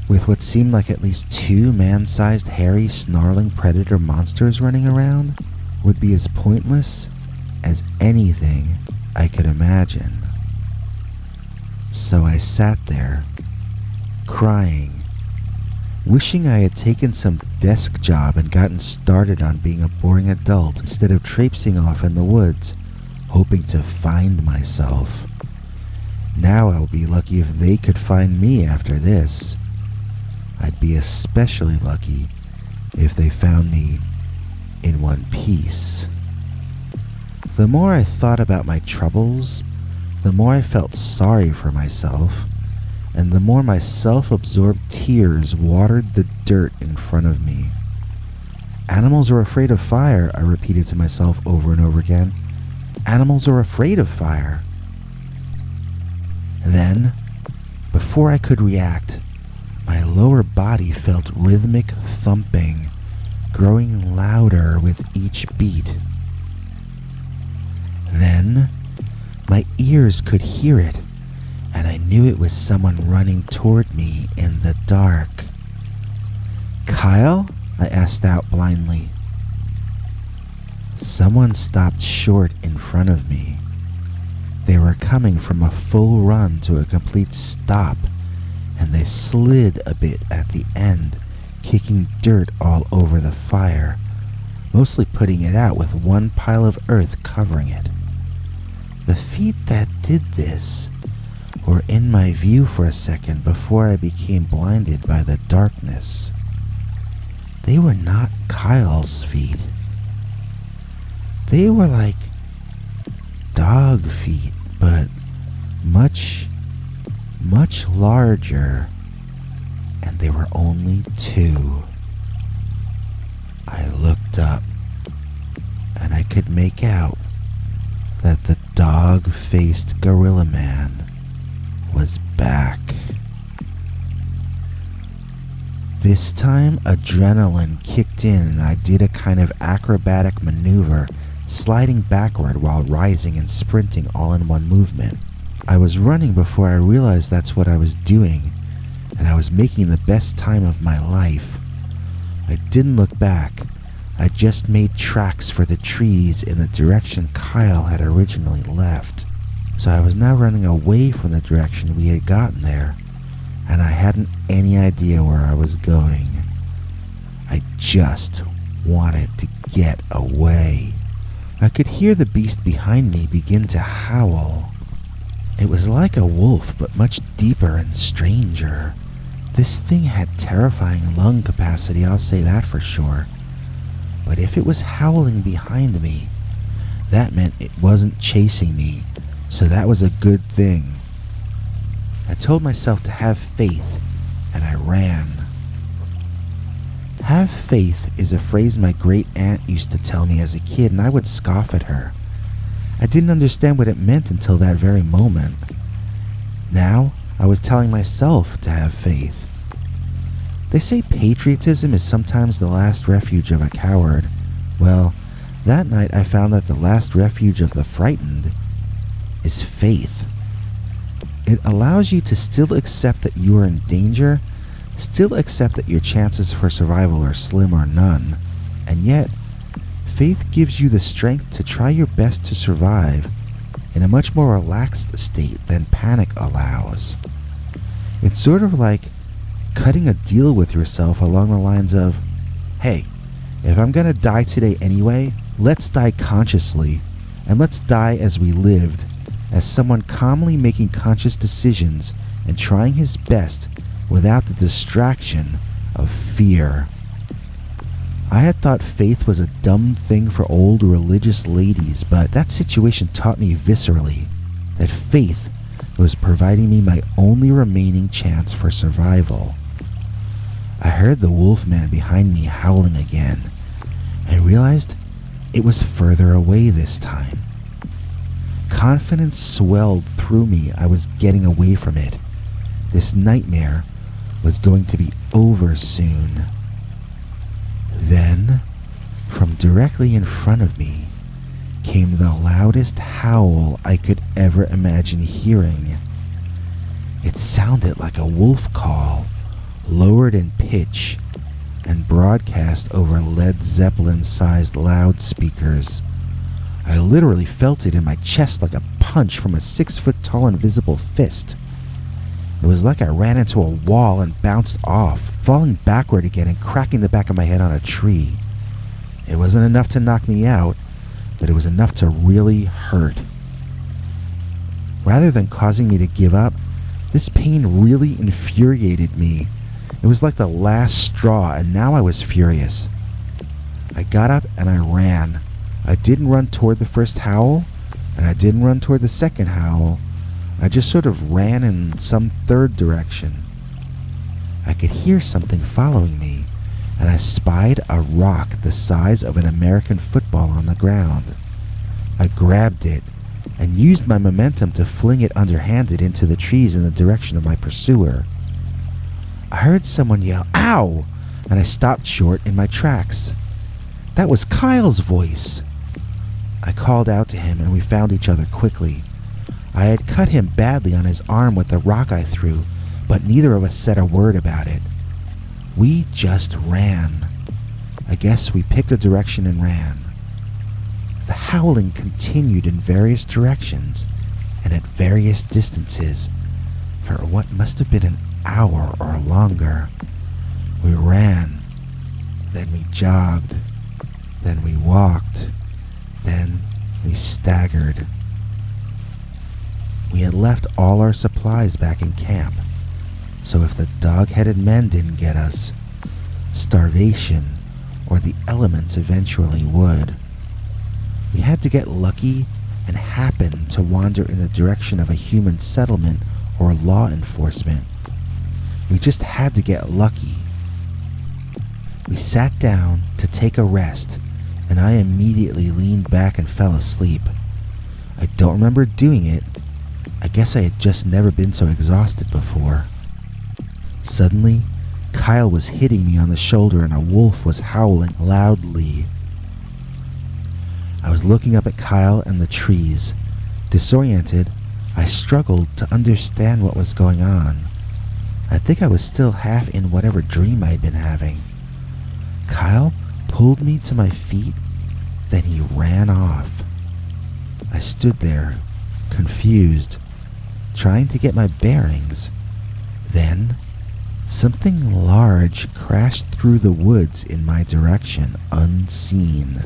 with what seemed like at least 2 man-sized, hairy, snarling predator monsters running around, would be as pointless as anything I could imagine. So I sat there, crying, wishing I had taken some desk job and gotten started on being a boring adult instead of traipsing off in the woods, hoping to find myself. Now I'll be lucky if they could find me after this. I'd be especially lucky if they found me in one piece. The more I thought about my troubles, the more I felt sorry for myself, and the more my self-absorbed tears watered the dirt in front of me. Animals are afraid of fire, I repeated to myself over and over again. Animals are afraid of fire. Then, before I could react, my lower body felt rhythmic thumping, growing louder with each beat. Then, my ears could hear it, and I knew it was someone running toward me in the dark. "Kyle?" I asked out blindly. Someone stopped short in front of me. They were coming from a full run to a complete stop, and they slid a bit at the end, kicking dirt all over the fire, mostly putting it out with one pile of earth covering it. The feet that did this were in my view for a second before I became blinded by the darkness. They were not Kyle's feet. They were like dog feet, but much, much larger, and there were only 2. I looked up, and I could make out that the dog-faced gorilla man was back. This time, adrenaline kicked in and I did a kind of acrobatic maneuver, sliding backward while rising and sprinting all in one movement. I was running before I realized that's what I was doing, and I was making the best time of my life. I didn't look back. I just made tracks for the trees in the direction Kyle had originally left. So I was now running away from the direction we had gotten there, and I hadn't any idea where I was going. I just wanted to get away. I could hear the beast behind me begin to howl. It was like a wolf, but much deeper and stranger. This thing had terrifying lung capacity, I'll say that for sure. But if it was howling behind me, that meant it wasn't chasing me, so that was a good thing. I told myself to have faith, and I ran. Have faith is a phrase my great aunt used to tell me as a kid, and I would scoff at her. I didn't understand what it meant until that very moment. Now, I was telling myself to have faith. They say patriotism is sometimes the last refuge of a coward. Well, that night I found that the last refuge of the frightened is faith. It allows you to still accept that you are in danger, still accept that your chances for survival are slim or none, and yet, faith gives you the strength to try your best to survive in a much more relaxed state than panic allows. It's sort of like cutting a deal with yourself along the lines of, hey, if I'm gonna die today anyway, let's die consciously, and let's die as we lived, as someone calmly making conscious decisions and trying his best without the distraction of fear. I had thought faith was a dumb thing for old religious ladies, but that situation taught me viscerally that faith was providing me my only remaining chance for survival. I heard the wolfman behind me howling again, and realized it was further away this time. Confidence swelled through me. I was getting away from it. This nightmare was going to be over soon. Then, from directly in front of me, came the loudest howl I could ever imagine hearing. It sounded like a wolf call, lowered in pitch, and broadcast over Led Zeppelin-sized loudspeakers. I literally felt it in my chest like a punch from a 6-foot-tall invisible fist. It was like I ran into a wall and bounced off, falling backward again and cracking the back of my head on a tree. It wasn't enough to knock me out, but it was enough to really hurt. Rather than causing me to give up, this pain really infuriated me. It was like the last straw, and now I was furious. I got up and I ran. I didn't run toward the first howl, and I didn't run toward the second howl. I just sort of ran in some third direction. I could hear something following me, and I spied a rock the size of an American football on the ground. I grabbed it and used my momentum to fling it underhanded into the trees in the direction of my pursuer. I heard someone yell, "Ow!" and I stopped short in my tracks. That was Kyle's voice. I called out to him and we found each other quickly. I had cut him badly on his arm with the rock I threw, but neither of us said a word about it. We just ran. I guess we picked a direction and ran. The howling continued in various directions and at various distances for what must have been an hour or longer. We ran, then we jogged, then we walked, then we staggered. We had left all our supplies back in camp, so if the dog-headed men didn't get us, starvation or the elements eventually would. We had to get lucky and happen to wander in the direction of a human settlement or law enforcement. We just had to get lucky. We sat down to take a rest, and I immediately leaned back and fell asleep. I don't remember doing it. I guess I had just never been so exhausted before. Suddenly, Kyle was hitting me on the shoulder and a wolf was howling loudly. I was looking up at Kyle and the trees. Disoriented, I struggled to understand what was going on. I think I was still half in whatever dream I had been having. Kyle pulled me to my feet, then he ran off. I stood there, confused, trying to get my bearings. Then, something large crashed through the woods in my direction, unseen.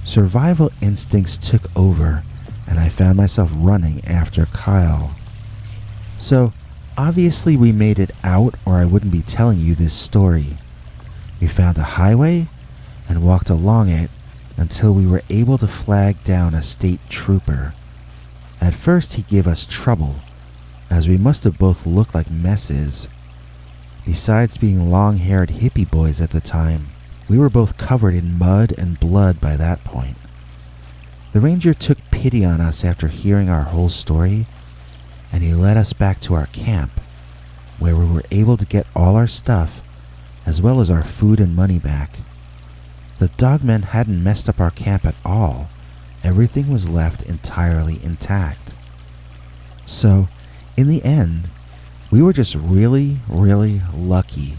Survival instincts took over, and I found myself running after Kyle. So, obviously we made it out, or I wouldn't be telling you this story. We found a highway and walked along it until we were able to flag down a state trooper. At first he gave us trouble, as we must have both looked like messes. Besides being long-haired hippie boys at the time, we were both covered in mud and blood by that point. The ranger took pity on us after hearing our whole story, and he led us back to our camp, where we were able to get all our stuff, as well as our food and money back. The dogmen hadn't messed up our camp at all. Everything was left entirely intact. So, in the end, we were just really, really lucky.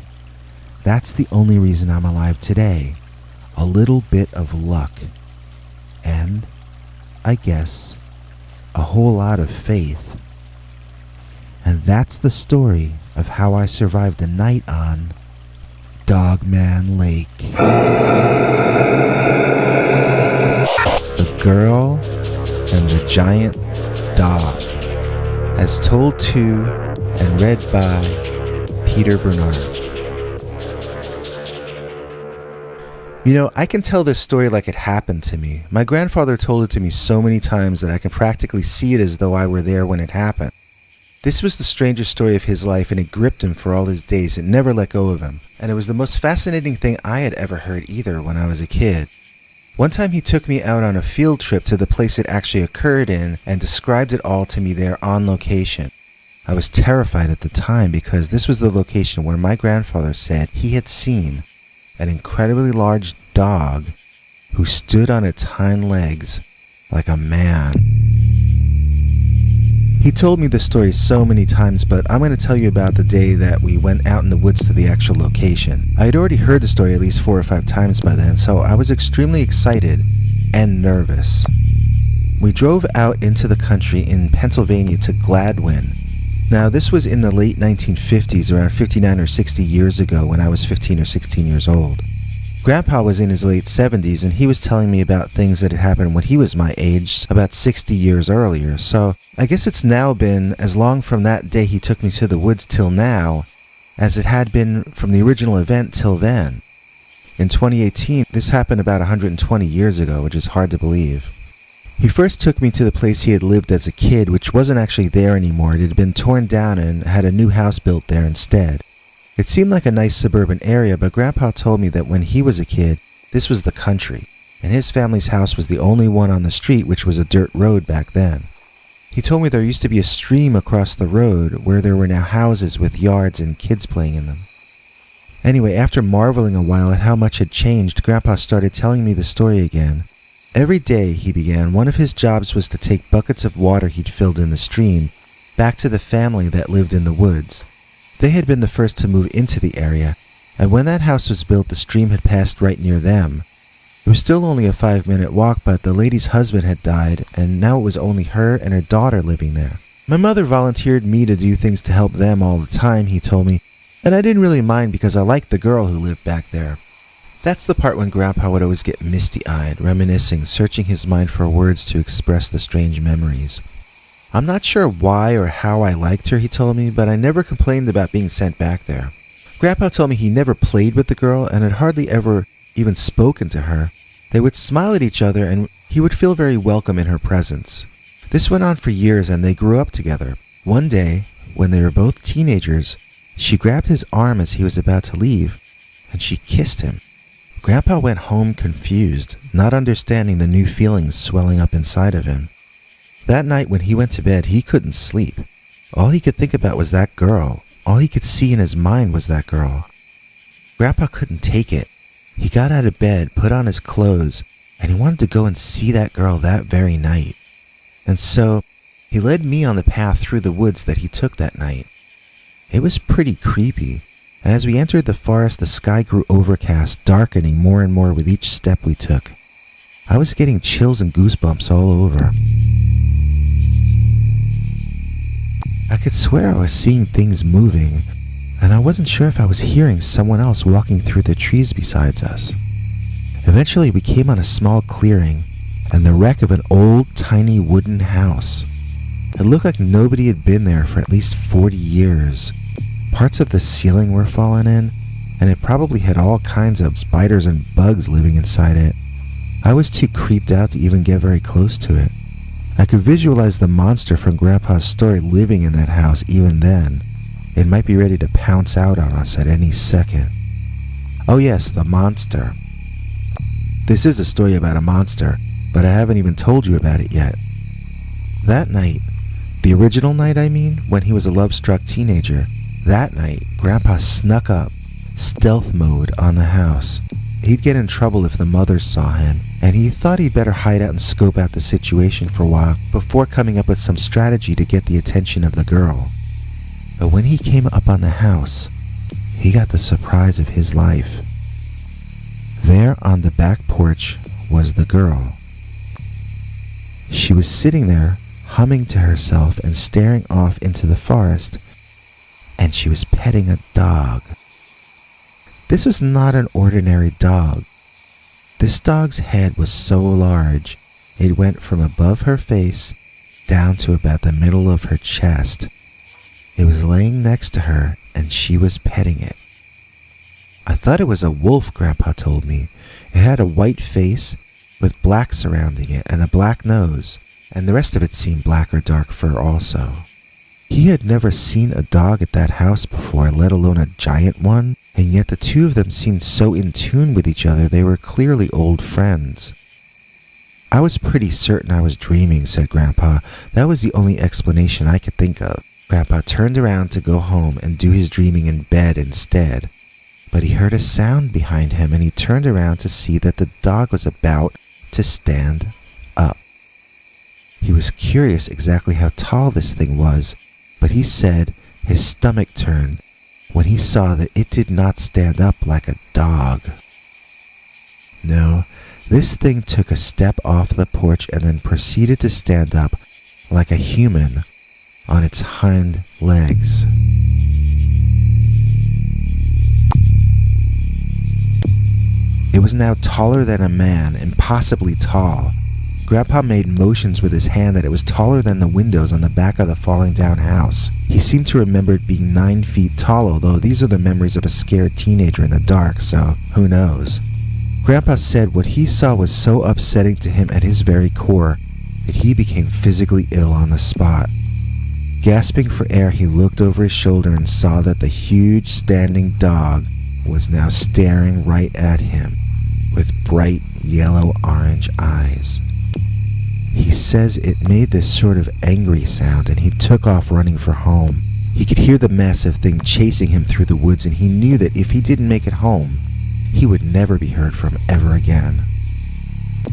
That's the only reason I'm alive today. A little bit of luck. And, I guess, a whole lot of faith. And that's the story of how I survived a night on Dogman Lake. The Girl and the Giant Dog, as told to and read by Peter Bernard. You know, I can tell this story like it happened to me. My grandfather told it to me so many times that I can practically see it as though I were there when it happened. This was the strangest story of his life, and it gripped him for all his days. It never let go of him. And it was the most fascinating thing I had ever heard either when I was a kid. One time he took me out on a field trip to the place it actually occurred in and described it all to me there on location. I was terrified at the time because this was the location where my grandfather said he had seen an incredibly large dog who stood on its hind legs like a man. He told me this story so many times, but I'm going to tell you about the day that we went out in the woods to the actual location. I had already heard the story at least 4 or 5 times by then, so I was extremely excited and nervous. We drove out into the country in Pennsylvania to Gladwin. Now, this was in the late 1950s, around 59 or 60 years ago when I was 15 or 16 years old. Grandpa was in his late 70s, and he was telling me about things that had happened when he was my age, about 60 years earlier. So I guess it's now been as long from that day he took me to the woods till now as it had been from the original event till then. In 2018, this happened about 120 years ago, which is hard to believe. He first took me to the place he had lived as a kid, which wasn't actually there anymore. It had been torn down and had a new house built there instead. It seemed like a nice suburban area, but Grandpa told me that when he was a kid, this was the country, and his family's house was the only one on the street, which was a dirt road back then. He told me there used to be a stream across the road where there were now houses with yards and kids playing in them. Anyway, after marveling a while at how much had changed, Grandpa started telling me the story again. Every day, he began, one of his jobs was to take buckets of water he'd filled in the stream back to the family that lived in the woods. They had been the first to move into the area, and when that house was built, the stream had passed right near them. It was still only a 5-minute walk, but the lady's husband had died, and now it was only her and her daughter living there. My mother volunteered me to do things to help them all the time, he told me, and I didn't really mind because I liked the girl who lived back there. That's the part when Grandpa would always get misty-eyed, reminiscing, searching his mind for words to express the strange memories. I'm not sure why or how I liked her, he told me, but I never complained about being sent back there. Grandpa told me he never played with the girl and had hardly ever even spoken to her. They would smile at each other and he would feel very welcome in her presence. This went on for years and they grew up together. One day, when they were both teenagers, she grabbed his arm as he was about to leave and she kissed him. Grandpa went home confused, not understanding the new feelings swelling up inside of him. That night when he went to bed, he couldn't sleep. All he could think about was that girl. All he could see in his mind was that girl. Grandpa couldn't take it. He got out of bed, put on his clothes, and he wanted to go and see that girl that very night. And so, he led me on the path through the woods that he took that night. It was pretty creepy, and as we entered the forest, the sky grew overcast, darkening more and more with each step we took. I was getting chills and goosebumps all over. I could swear I was seeing things moving, and I wasn't sure if I was hearing someone else walking through the trees besides us. Eventually we came on a small clearing and the wreck of an old, tiny wooden house. It looked like nobody had been there for at least 40 years. Parts of the ceiling were fallen in, and it probably had all kinds of spiders and bugs living inside it. I was too creeped out to even get very close to it. I could visualize the monster from Grandpa's story living in that house even then. It might be ready to pounce out on us at any second. Oh yes, the monster. This is a story about a monster, but I haven't even told you about it yet. That night, the original night I mean, when he was a love-struck teenager, that night, Grandpa snuck up, stealth mode, on the house. He'd get in trouble if the mothers saw him, and he thought he'd better hide out and scope out the situation for a while before coming up with some strategy to get the attention of the girl. But when he came up on the house, he got the surprise of his life. There on the back porch was the girl. She was sitting there, humming to herself and staring off into the forest, and she was petting a dog. This was not an ordinary dog. This dog's head was so large, it went from above her face down to about the middle of her chest. It was laying next to her, and she was petting it. I thought it was a wolf, Grandpa told me. It had a white face with black surrounding it and a black nose, and the rest of it seemed black or dark fur also. He had never seen a dog at that house before, let alone a giant one, and yet the two of them seemed so in tune with each other they were clearly old friends. I was pretty certain I was dreaming, said Grandpa. That was the only explanation I could think of. Grandpa turned around to go home and do his dreaming in bed instead, but he heard a sound behind him and he turned around to see that the dog was about to stand up. He was curious exactly how tall this thing was, but he said his stomach turned when he saw that it did not stand up like a dog. No, this thing took a step off the porch and then proceeded to stand up like a human on its hind legs. It was now taller than a man, impossibly tall. Grandpa made motions with his hand that it was taller than the windows on the back of the falling down house. He seemed to remember it being 9 feet tall, although these are the memories of a scared teenager in the dark, so who knows. Grandpa said what he saw was so upsetting to him at his very core that he became physically ill on the spot. Gasping for air, he looked over his shoulder and saw that the huge standing dog was now staring right at him with bright yellow-orange eyes. He says it made this sort of angry sound and he took off running for home. He could hear the massive thing chasing him through the woods and he knew that if he didn't make it home, he would never be heard from ever again.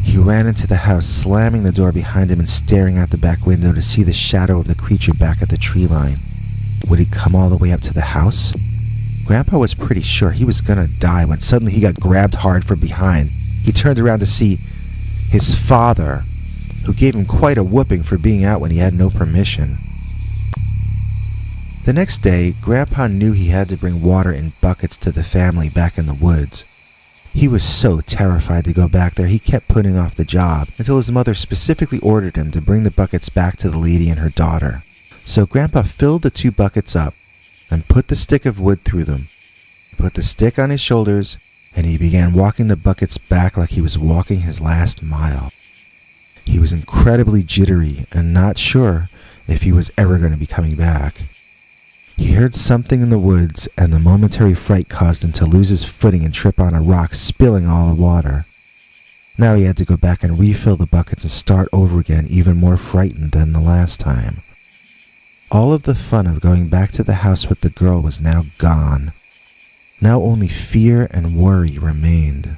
He ran into the house, slamming the door behind him and staring out the back window to see the shadow of the creature back at the tree line. Would it come all the way up to the house? Grandpa was pretty sure he was gonna die when suddenly he got grabbed hard from behind. He turned around to see his father, who gave him quite a whooping for being out when he had no permission. The next day, Grandpa knew he had to bring water in buckets to the family back in the woods. He was so terrified to go back there, he kept putting off the job until his mother specifically ordered him to bring the buckets back to the lady and her daughter. So Grandpa filled the 2 buckets up and put the stick of wood through them, put the stick on his shoulders, and he began walking the buckets back like he was walking his last mile. He was incredibly jittery and not sure if he was ever going to be coming back. He heard something in the woods, and the momentary fright caused him to lose his footing and trip on a rock, spilling all the water. Now he had to go back and refill the buckets and start over again, even more frightened than the last time. All of the fun of going back to the house with the girl was now gone. Now only fear and worry remained.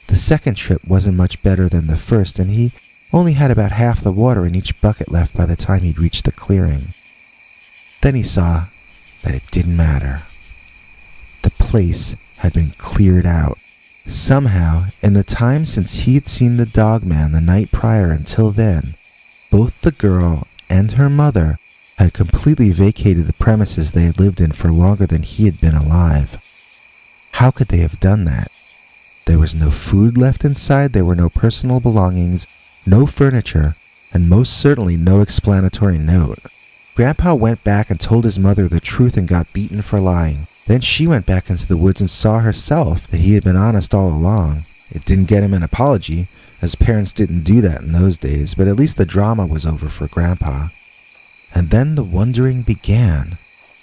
The second trip wasn't much better than the first, and he only had about half the water in each bucket left by the time he'd reached the clearing. Then he saw that it didn't matter. The place had been cleared out. Somehow, in the time since he'd seen the dog man the night prior until then, both the girl and her mother had completely vacated the premises they had lived in for longer than he had been alive. How could they have done that? There was no food left inside, there were no personal belongings, no furniture, and most certainly no explanatory note. Grandpa went back and told his mother the truth and got beaten for lying. Then she went back into the woods and saw herself that he had been honest all along. It didn't get him an apology, as parents didn't do that in those days, but at least the drama was over for Grandpa. And then the wondering began.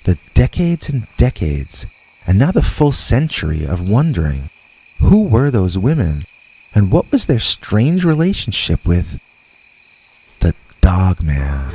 The decades and decades, and now the full century of wondering. Who were those women? And what was their strange relationship with the Dogman?